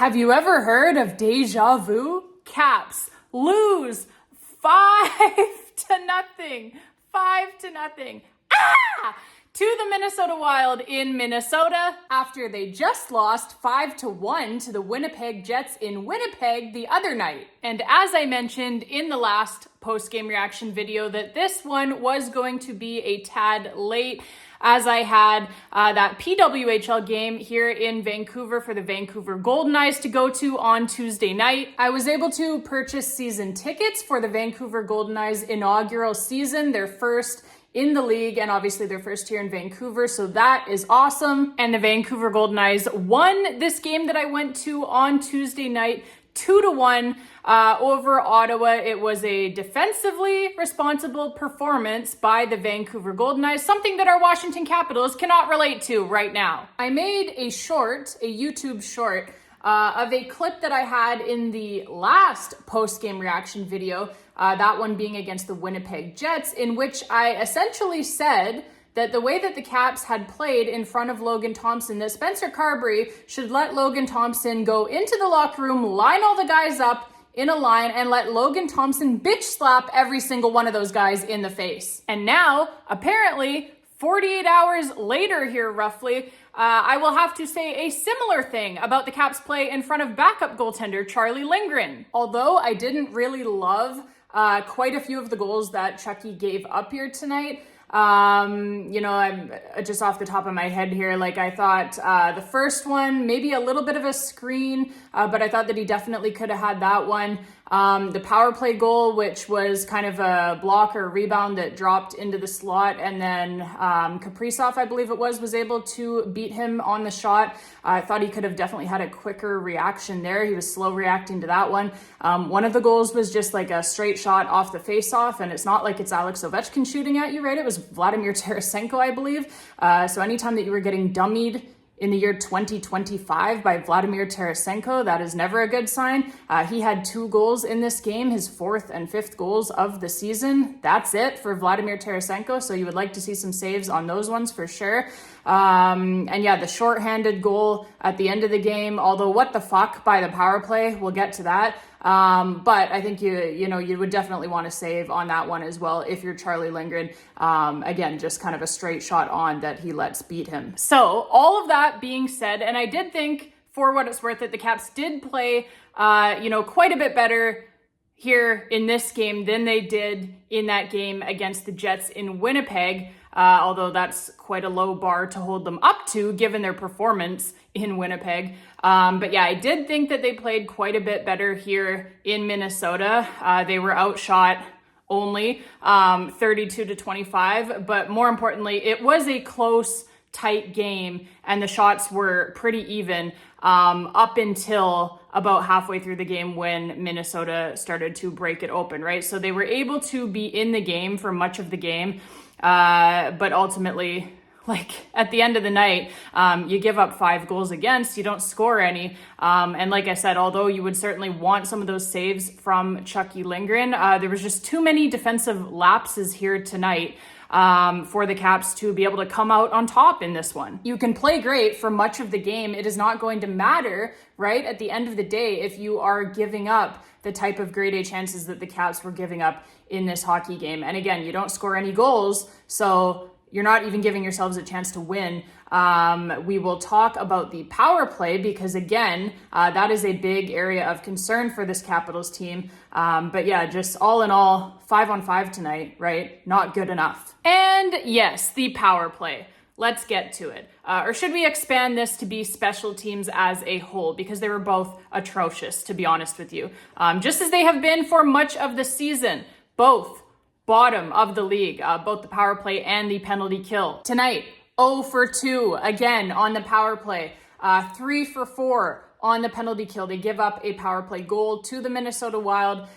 Have you ever heard of deja vu? Caps lose 5-0. 5-0. To the Minnesota Wild in Minnesota after they just lost 5-1 to the Winnipeg Jets in Winnipeg the other night. And as I mentioned in the last post-game reaction video that this one was going to be a tad late, as I had that PWHL game here in Vancouver for the Vancouver Golden Knights to go to on Tuesday night. I was able to purchase season tickets for the Vancouver Golden Knights inaugural season, their first in the league, and obviously their first here in Vancouver, so that is awesome. And the Vancouver Golden Knights won this game that I went to on Tuesday night 2-1 over Ottawa. It was a defensively responsible performance by the Vancouver Golden Knights, something that our Washington Capitals cannot relate to right now. I made a YouTube short, of a clip that I had in the last post-game reaction video, that one being against the Winnipeg Jets, in which I essentially said that the way that the Caps had played in front of Logan Thompson, that Spencer Carberry should let Logan Thompson go into the locker room, line all the guys up in a line, and let Logan Thompson bitch slap every single one of those guys in the face. And now, apparently, 48 hours later here roughly, I will have to say a similar thing about the Caps play in front of backup goaltender Charlie Lindgren. Although I didn't really love quite a few of the goals that Chucky gave up here tonight. I'm just off the top of my head here, like I thought the first one, maybe a little bit of a screen, but I thought that he definitely could have had that one. The power play goal, which was kind of a block or a rebound that dropped into the slot, and then Kaprizov, I believe it was able to beat him on the shot. I thought he could have definitely had a quicker reaction there. He was slow reacting to that one. One of the goals was just like a straight shot off the face-off, and it's not like it's Alex Ovechkin shooting at you, right? It was Vladimir Tarasenko, I believe. So anytime that you were getting dummied in the year 2025 by Vladimir Tarasenko, that is never a good sign. He had 2 goals in this game, his 4th and 5th goals of the season. That's it for Vladimir Tarasenko, so you would like to see some saves on those ones for sure. And yeah, the shorthanded goal at the end of the game, although what the fuck by the power play, we'll get to that. But I think you would definitely want to save on that one as well if you're Charlie Lindgren. Again, just kind of a straight shot on that he lets beat him. So all of that being said, and I did think for what it's worth that the Caps did play, quite a bit better here in this game than they did in that game against the Jets in Winnipeg. Although that's quite a low bar to hold them up to given their performance in Winnipeg. But yeah, I did think that they played quite a bit better here in Minnesota. They were outshot only 32-25, but more importantly, it was a close, tight game, and the shots were pretty even up until about halfway through the game when Minnesota started to break it open, right? So they were able to be in the game for much of the game. But ultimately, like at the end of the night, you give up 5 goals against, you don't score any. And like I said, although you would certainly want some of those saves from Chucky Lindgren, there was just too many defensive lapses here tonight for the Caps to be able to come out on top in this one. You can play great for much of the game. It is not going to matter, right? At the end of the day, if you are giving up the type of grade A chances that the Caps were giving up in this hockey game. And again, you don't score any goals, so you're not even giving yourselves a chance to win. We will talk about the power play because, again, that is a big area of concern for this Capitals team. But yeah, just all in all, 5-on-5 tonight, right? Not good enough. And yes, the power play. Let's get to it. Or should we expand this to be special teams as a whole? Because they were both atrocious, to be honest with you. Just as they have been for much of the season. Both bottom of the league, both the power play and the penalty kill. Tonight, 0 for 2, again, on the power play. 3 for 4 on the penalty kill. They give up a power play goal to the Minnesota Wild.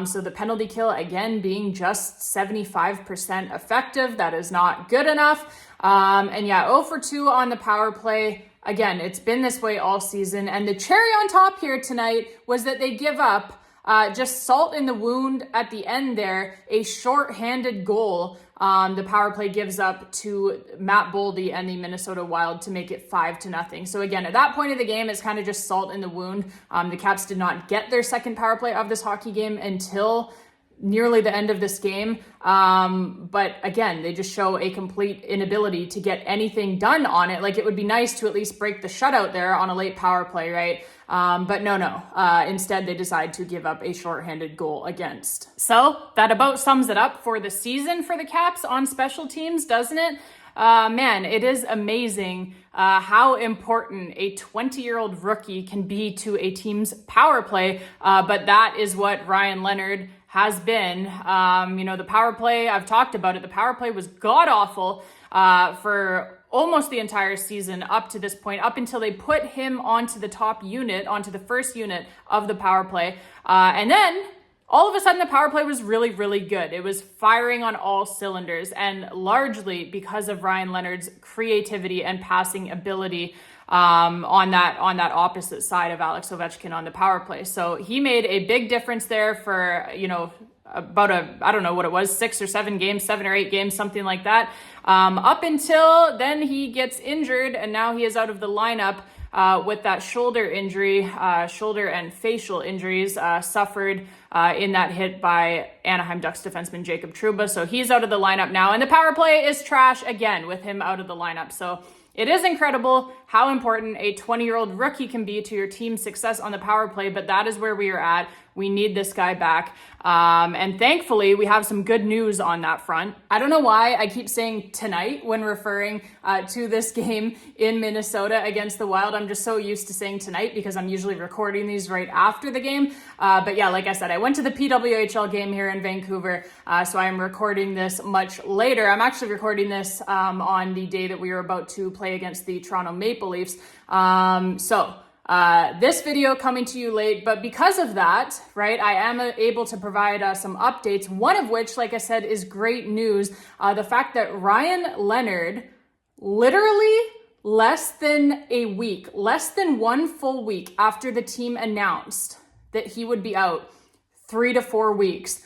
So the penalty kill, again, being just 75% effective. That is not good enough. And yeah, 0 for 2 on the power play. Again, it's been this way all season. And the cherry on top here tonight was that they give up just salt in the wound at the end there, a short-handed goal the power play gives up to Matt Boldy and the Minnesota Wild to make it 5-0. So again, at that point of the game, it's kind of just salt in the wound. The Caps did not get their second power play of this hockey game until nearly the end of this game. But again, they just show a complete inability to get anything done on it. Like, it would be nice to at least break the shutout there on a late power play, right? But no. Instead, they decide to give up a shorthanded goal against. So that about sums it up for the season for the Caps on special teams, doesn't it? Man, it is amazing how important a 20-year-old rookie can be to a team's power play. But that is what Ryan Leonard has been. The power play, I've talked about it. The power play was god-awful for almost the entire season up to this point, up until they put him onto the top unit, onto the first unit of the power play. And then all of a sudden, the power play was really, really good. It was firing on all cylinders, and largely because of Ryan Leonard's creativity and passing ability on that opposite side of Alex Ovechkin on the power play. So he made a big difference there for, about I don't know what it was, 7 or 8 games, something like that. Up until then he gets injured, and now he is out of the lineup with that shoulder injury, shoulder and facial injuries suffered in that hit by Anaheim Ducks defenseman Jacob Trouba. So he's out of the lineup now, and the power play is trash again with him out of the lineup. So it is incredible how important a 20-year-old rookie can be to your team's success on the power play, but that is where we are at. We need this guy back. And thankfully, we have some good news on that front. I don't know why I keep saying tonight when referring to this game in Minnesota against the Wild. I'm just so used to saying tonight because I'm usually recording these right after the game. But yeah, like I said, I went to the PWHL game here in Vancouver, so I am recording this much later. I'm actually recording this on the day that we were about to play against the Toronto Maple Leafs. This video coming to you late, but because of that, right, I am able to provide some updates, one of which, like I said, is great news. The fact that Ryan Leonard, literally less than one full week after the team announced that he would be out 3 to 4 weeks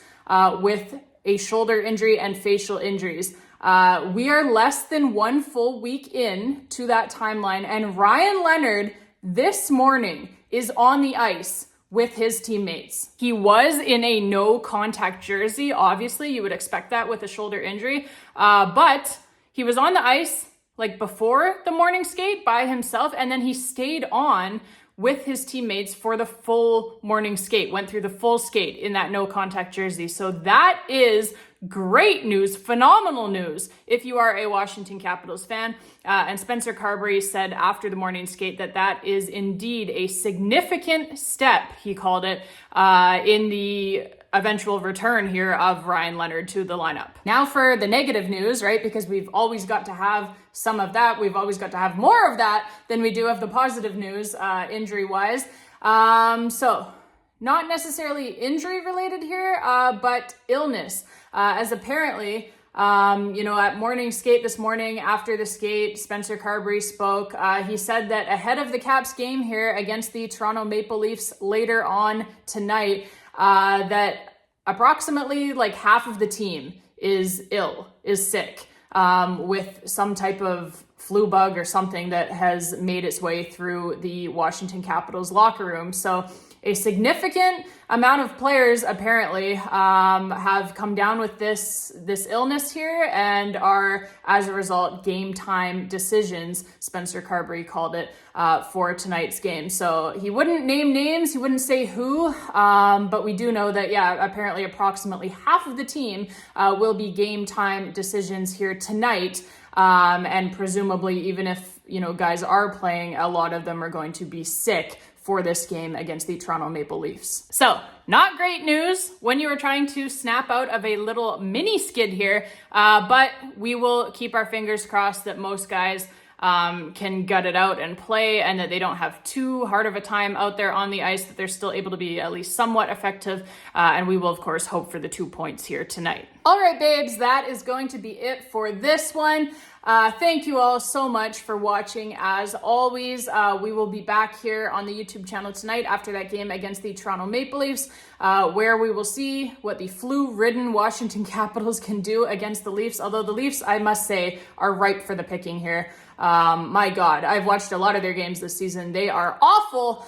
with a shoulder injury and facial injuries. We are less than 1 full week in to that timeline, and Ryan Leonard this morning is on the ice with his teammates. He was in a no contact jersey. Obviously, you would expect that with a shoulder injury. But he was on the ice like before the morning skate by himself, and then he stayed on with his teammates for the full morning skate, went through the full skate in that no contact jersey. So that is great news, phenomenal news if you are a Washington Capitals fan. And Spencer Carberry said after the morning skate that is indeed a significant step, he called it, in the eventual return here of Ryan Leonard to the lineup. Now for the negative news, right? Because we've always got to have some of that. We've always got to have more of that than we do of the positive news, injury-wise. So not necessarily injury related here, but illness. As apparently, at morning skate this morning, after the skate, Spencer Carberry spoke. He said that ahead of the Caps game here against the Toronto Maple Leafs later on tonight, that approximately like half of the team is sick, with some type of flu bug or something that has made its way through the Washington Capitals locker room. So a significant amount of players apparently have come down with this illness here and are, as a result, game time decisions, Spencer Carberry called it, for tonight's game. So he wouldn't name names, he wouldn't say who, but we do know that, apparently approximately half of the team will be game time decisions here tonight. And presumably, even if, guys are playing, a lot of them are going to be sick for this game against the Toronto Maple Leafs. So, not great news when you are trying to snap out of a little mini skid here, but we will keep our fingers crossed that most guys can gut it out and play, and that they don't have too hard of a time out there on the ice, that they're still able to be at least somewhat effective, and we will, of course, hope for the 2 points here tonight. All right, babes, that is going to be it for this one. Thank you all so much for watching. As always, we will be back here on the YouTube channel tonight after that game against the Toronto Maple Leafs, where we will see what the flu-ridden Washington Capitals can do against the Leafs. Although the Leafs, I must say, are ripe for the picking here. My God, I've watched a lot of their games this season. They are awful.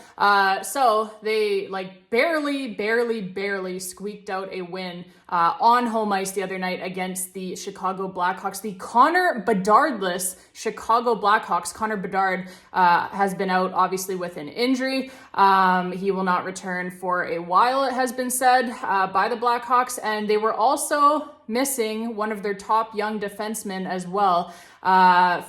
So they barely squeaked out a win on home ice the other night against the Chicago Blackhawks. The Connor Bedardless Chicago Blackhawks. Connor Bedard has been out, obviously, with an injury. He will not return for a while, it has been said, by the Blackhawks. And they were also missing one of their top young defensemen as well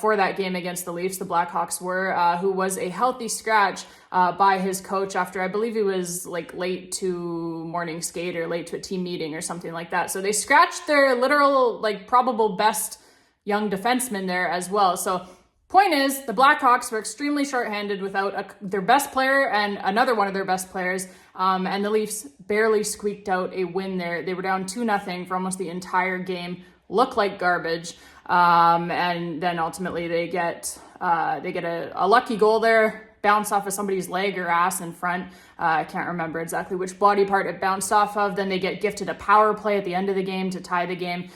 for that game against the Leafs. The Blackhawks were, who was a healthy scratch by his coach after, I believe he was like late to morning skate or late to a team meeting or something like that. So they scratched their literal, like, probable best young defenseman there as well. So point is, the Blackhawks were extremely shorthanded without their best player and another one of their best players. And the Leafs barely squeaked out a win there. They were down 2-0 for almost the entire game. Looked like garbage. And then ultimately they get a lucky goal there, bounce off of somebody's leg or ass in front. I can't remember exactly which body part it bounced off of. Then they get gifted a power play at the end of the game to tie the game.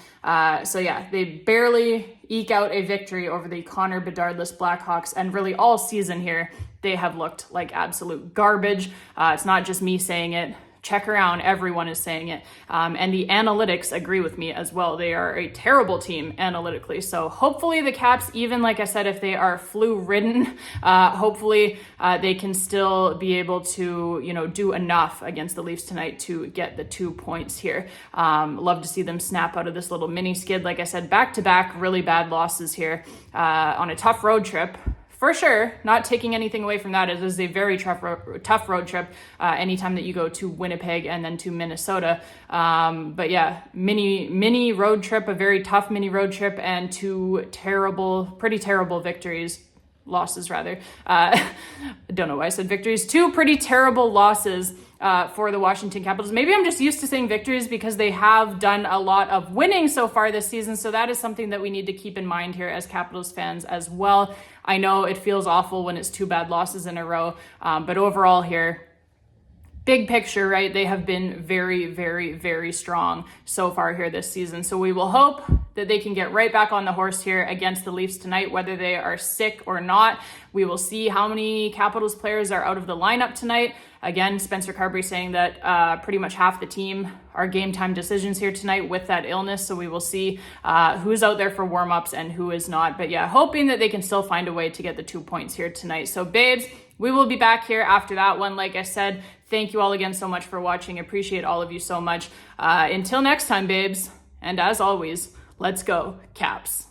So yeah, they barely eke out a victory over the Connor Bedardless Blackhawks. And really all season here, they have looked like absolute garbage. It's not just me saying it. Check around, everyone is saying it. And the analytics agree with me as well. They are a terrible team analytically. So hopefully the Caps, even like I said, if they are flu-ridden, hopefully they can still be able to, do enough against the Leafs tonight to get the 2 points here. Love to see them snap out of this little mini skid. Like I said, back-to-back really bad losses here on a tough road trip. For sure, not taking anything away from that. It is a very tough road trip anytime that you go to Winnipeg and then to Minnesota. But yeah, mini road trip, a very tough mini road trip, and two pretty terrible losses rather. I don't know why I said victories. Two pretty terrible losses for the Washington Capitals. Maybe I'm just used to saying victories because they have done a lot of winning so far this season. So that is something that we need to keep in mind here as Capitals fans as well. I know it feels awful when it's two bad losses in a row, but overall here, big picture, right? They have been very, very, very strong so far here this season. So we will hope that they can get right back on the horse here against the Leafs tonight, whether they are sick or not. We will see how many Capitals players are out of the lineup tonight. Again, Spencer Carberry saying that pretty much half the team are game time decisions here tonight with that illness. So we will see who's out there for warm-ups and who is not. But yeah, hoping that they can still find a way to get the 2 points here tonight. So babes, we will be back here after that one. Like I said, thank you all again so much for watching. Appreciate all of you so much. Until next time, babes. And as always, let's go, Caps.